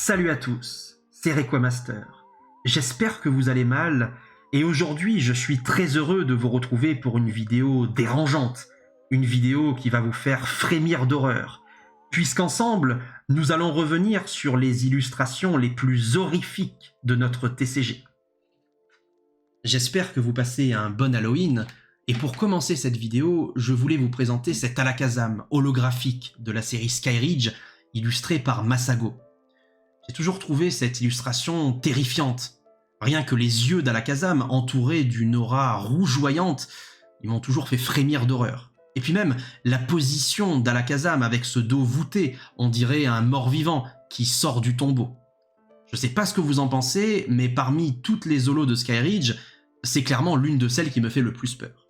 Salut à tous, c'est Requamaster. J'espère que vous allez mal, et aujourd'hui je suis très heureux de vous retrouver pour une vidéo dérangeante, une vidéo qui va vous faire frémir d'horreur, puisqu'ensemble nous allons revenir sur les illustrations les plus horrifiques de notre TCG. J'espère que vous passez un bon Halloween, et pour commencer cette vidéo, je voulais vous présenter cet Alakazam holographique de la série Skyridge, illustré par Masago. J'ai toujours trouvé cette illustration terrifiante. Rien que les yeux d'Alakazam, entourés d'une aura rougeoyante, ils m'ont toujours fait frémir d'horreur. Et puis même, la position d'Alakazam avec ce dos voûté, on dirait un mort-vivant qui sort du tombeau. Je sais pas ce que vous en pensez, mais parmi toutes les holos de Skyridge, c'est clairement l'une de celles qui me fait le plus peur.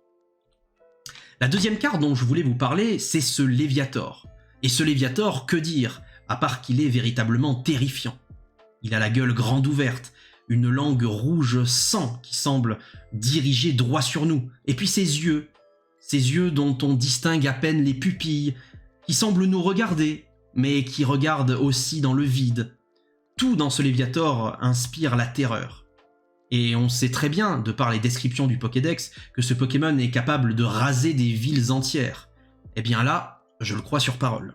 La deuxième carte dont je voulais vous parler, c'est ce Léviator. Et ce Léviator, que dire, à part qu'il est véritablement terrifiant. Il a la gueule grande ouverte, une langue rouge sang qui semble diriger droit sur nous, et puis ses yeux dont on distingue à peine les pupilles, qui semblent nous regarder, mais qui regardent aussi dans le vide. Tout dans ce Léviator inspire la terreur. Et on sait très bien, de par les descriptions du Pokédex, que ce Pokémon est capable de raser des villes entières. Eh bien là, je le crois sur parole.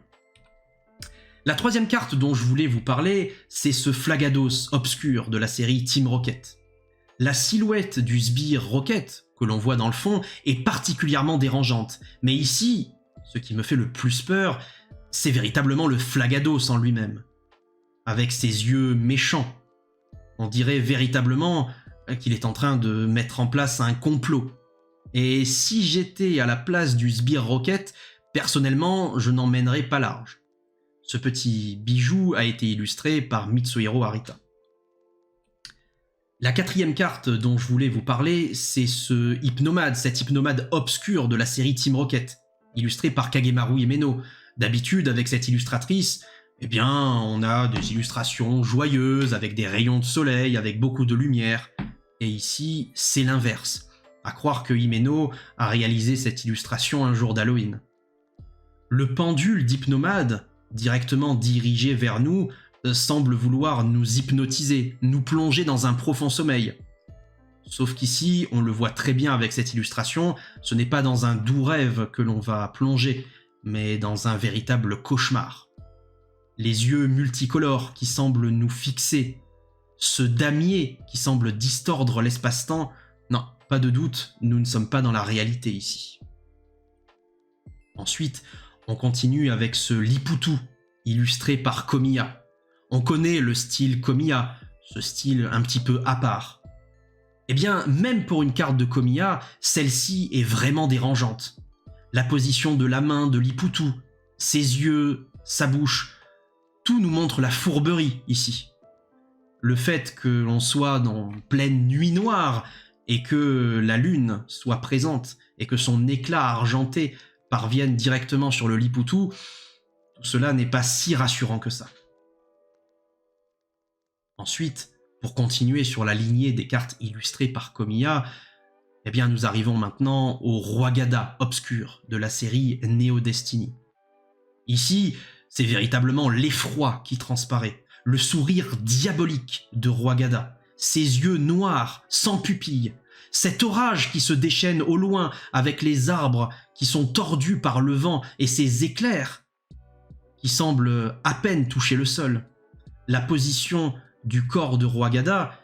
La troisième carte dont je voulais vous parler, c'est ce Flagados obscur de la série Team Rocket. La silhouette du sbire Rocket, que l'on voit dans le fond, est particulièrement dérangeante. Mais ici, ce qui me fait le plus peur, c'est véritablement le Flagados en lui-même. Avec ses yeux méchants. On dirait véritablement qu'il est en train de mettre en place un complot. Et si j'étais à la place du sbire Rocket, personnellement, je n'en mènerais pas large. Ce petit bijou a été illustré par Mitsuhiro Arita. La quatrième carte dont je voulais vous parler, c'est ce Hypnomade, cet Hypnomade obscur de la série Team Rocket, illustré par Kagemaru Himeno. D'habitude, avec cette illustratrice, eh bien, on a des illustrations joyeuses, avec des rayons de soleil, avec beaucoup de lumière. Et ici, c'est l'inverse. À croire que Himeno a réalisé cette illustration un jour d'Halloween. Le pendule d'Hypnomade, directement dirigé vers nous, semble vouloir nous hypnotiser, nous plonger dans un profond sommeil. Sauf qu'ici, on le voit très bien avec cette illustration, ce n'est pas dans un doux rêve que l'on va plonger, mais dans un véritable cauchemar. Les yeux multicolores qui semblent nous fixer, ce damier qui semble distordre l'espace-temps, non, pas de doute, nous ne sommes pas dans la réalité ici. Ensuite, on continue avec ce Liputu, illustré par Komiya. On connaît le style Komiya, ce style un petit peu à part. Eh bien, même pour une carte de Komiya, celle-ci est vraiment dérangeante. La position de la main de Liputu, ses yeux, sa bouche, tout nous montre la fourberie ici. Le fait que l'on soit dans pleine nuit noire et que la lune soit présente et que son éclat argenté parvienne directement sur le Liputu, tout cela n'est pas si rassurant que ça. Ensuite, pour continuer sur la lignée des cartes illustrées par Komiya, eh bien nous arrivons maintenant au Roi Gada obscur de la série Neo Destiny. Ici, c'est véritablement l'effroi qui transparaît, le sourire diabolique de Roi Gada, ses yeux noirs, sans pupilles, cet orage qui se déchaîne au loin avec les arbres qui sont tordus par le vent et ces éclairs qui semblent à peine toucher le sol. La position du corps de Roi Gada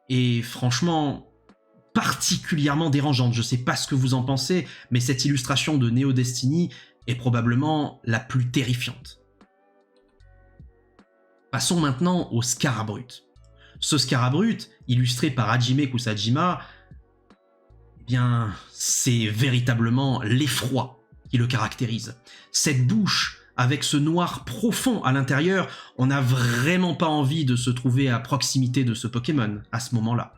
est franchement particulièrement dérangeante. Je ne sais pas ce que vous en pensez, mais cette illustration de Neo Destiny est probablement la plus terrifiante. Passons maintenant au Scarabrute. Ce Scarabrute, illustré par Hajime Kusajima, eh bien, c'est véritablement l'effroi qui le caractérise. Cette bouche, avec ce noir profond à l'intérieur, on n'a vraiment pas envie de se trouver à proximité de ce Pokémon à ce moment-là.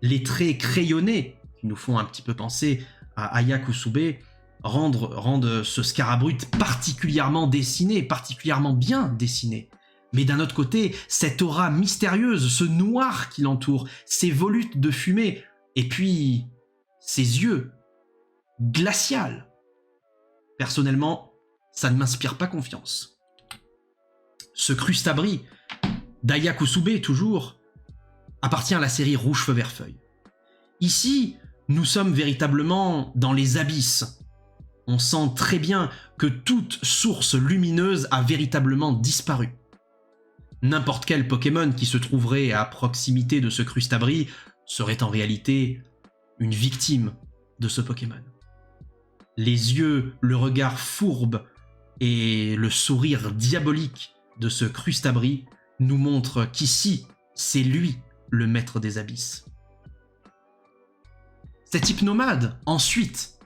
Les traits crayonnés, qui nous font un petit peu penser à Aya Kusube, rendent ce Scarabrute particulièrement dessiné, particulièrement bien dessiné. Mais d'un autre côté, cette aura mystérieuse, ce noir qui l'entoure, ces volutes de fumée, et puis ses yeux glaciales. Personnellement, ça ne m'inspire pas confiance. Ce Crustabri, d'Aya Kusube toujours, appartient à la série Rouge Feu Vert Feuille. Ici, nous sommes véritablement dans les abysses. On sent très bien que toute source lumineuse a véritablement disparu. N'importe quel Pokémon qui se trouverait à proximité de ce Crustabri serait en réalité une victime de ce Pokémon. Les yeux, le regard fourbe et le sourire diabolique de ce Crustabri nous montrent qu'ici, c'est lui le maître des abysses. Cet hypnomade, ensuite,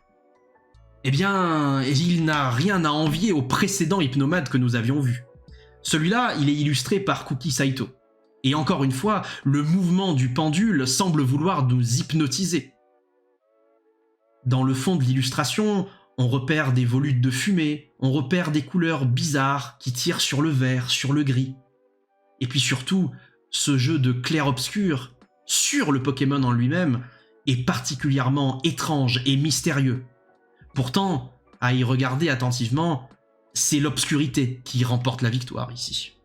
eh bien, il n'a rien à envier au précédent hypnomade que nous avions vu. Celui-là, il est illustré par Kuki Saito. Et encore une fois, le mouvement du pendule semble vouloir nous hypnotiser. Dans le fond de l'illustration, on repère des volutes de fumée, on repère des couleurs bizarres qui tirent sur le vert, sur le gris. Et puis surtout, ce jeu de clair-obscur sur le Pokémon en lui-même est particulièrement étrange et mystérieux. Pourtant, à y regarder attentivement, c'est l'obscurité qui remporte la victoire ici.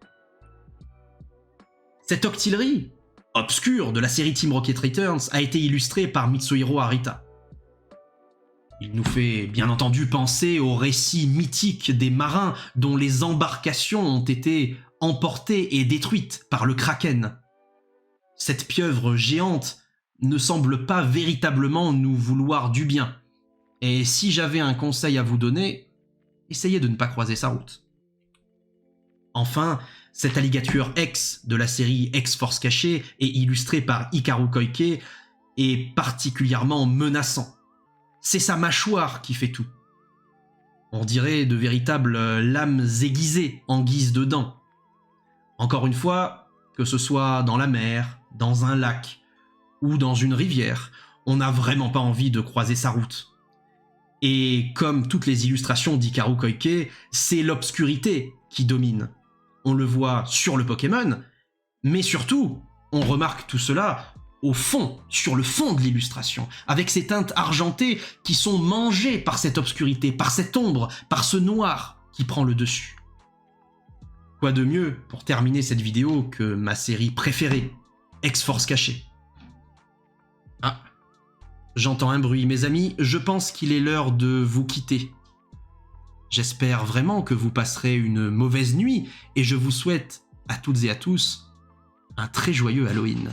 Cette Octillerie, obscure de la série Team Rocket Returns, a été illustrée par Mitsuhiro Arita. Il nous fait bien entendu penser au récit mythique des marins dont les embarcations ont été emportées et détruites par le Kraken. Cette pieuvre géante ne semble pas véritablement nous vouloir du bien. Et si j'avais un conseil à vous donner, essayez de ne pas croiser sa route. Enfin, cet alligator X de la série X-Force cachée et illustré par Hikaru Koike est particulièrement menaçant. C'est sa mâchoire qui fait tout. On dirait de véritables lames aiguisées en guise de dents. Encore une fois, que ce soit dans la mer, dans un lac ou dans une rivière, on n'a vraiment pas envie de croiser sa route. Et comme toutes les illustrations d'Hikaru Koike, c'est l'obscurité qui domine. On le voit sur le Pokémon, mais surtout, on remarque tout cela au fond, sur le fond de l'illustration, avec ces teintes argentées qui sont mangées par cette obscurité, par cette ombre, par ce noir qui prend le dessus. Quoi de mieux pour terminer cette vidéo que ma série préférée, X-Force cachée. Ah, j'entends un bruit, mes amis, je pense qu'il est l'heure de vous quitter. J'espère vraiment que vous passerez une mauvaise nuit et je vous souhaite à toutes et à tous un très joyeux Halloween.